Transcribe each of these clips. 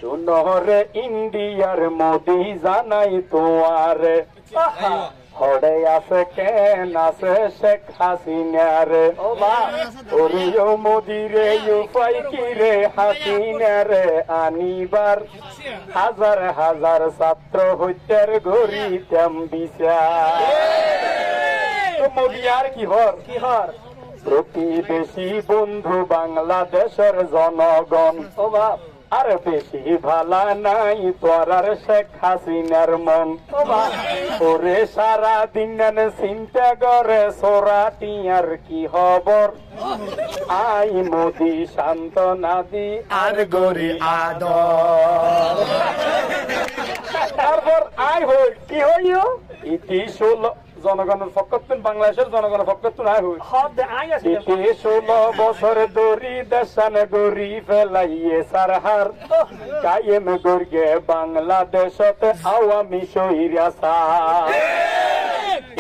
শুনরে ইন্ডিয়ার মোদি জানাই তোমারে হরে আছে কেন আছে শেখ হাসিনারে ওরে ও মোদিরে উপায় কি রে হাসিনারে আনিবার হাজার হাজার ছাত্র হইতের গড়ি তেম বিচার তো মোদি আর কি হর প্রতিবেশী বন্ধু বাংলাদেশের জনগণ আর বেশি ভালা নাই তোরার শেখ হাসিনার মন ওরে সারা দিন চিন্তা করে সোরাটি আর কি খবর আই মোদি সান্ত্বনা দি আর গরি আদর তারপর আই হই কি হইও ইতি 16 জনগণের পক্ষতুন বাংলাদেশের জনগণের পক্ষতুন আই হই ইতি 16 বছর দরি দেশান গরি ফেলাইয়ে সারহার কায়েম গর্গে বাংলাদেশতে আওয়ামী শহীরাসা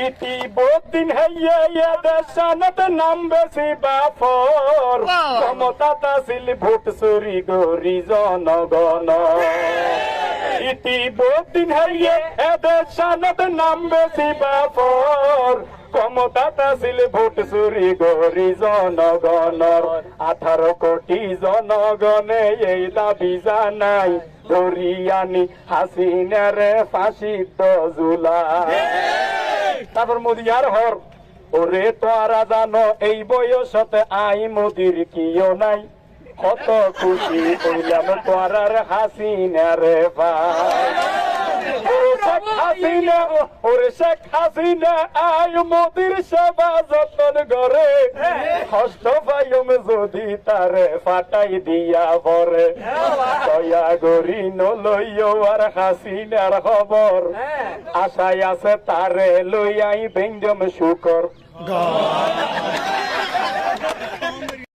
ইতি বহুদিন হইয়া দেশানত নাম বেশি বাফর ক্ষমতা তাসিল ভোট চুরি গরি জনগণ ইতি বহুদিন হইয়া দেশানত নাম বেশি বাফর ক্ষমতা তাসিল ভোট চুরি গরি জনগণর 18 কোটি জনগণে এই দাবি জানাই ধরিয়ানি হাসিনার ফাঁসি জুলা তারপর মোদি আর হর ওরে তোরা জানো এই বয়সতে আই মোদির কিও নাই কত খুশি হইলাম তোরার হাসিনার ভাই ওরে শেখ হাসিনা আয় মোদির সেবা যতন করে কষ্ট পাইম যদি তারে ফাটাই দিয়া পরে দয়া গরি নলইও আর হাসিনার খবর আশায় আছে তারে লইয়াই বেঞ্জম শুকর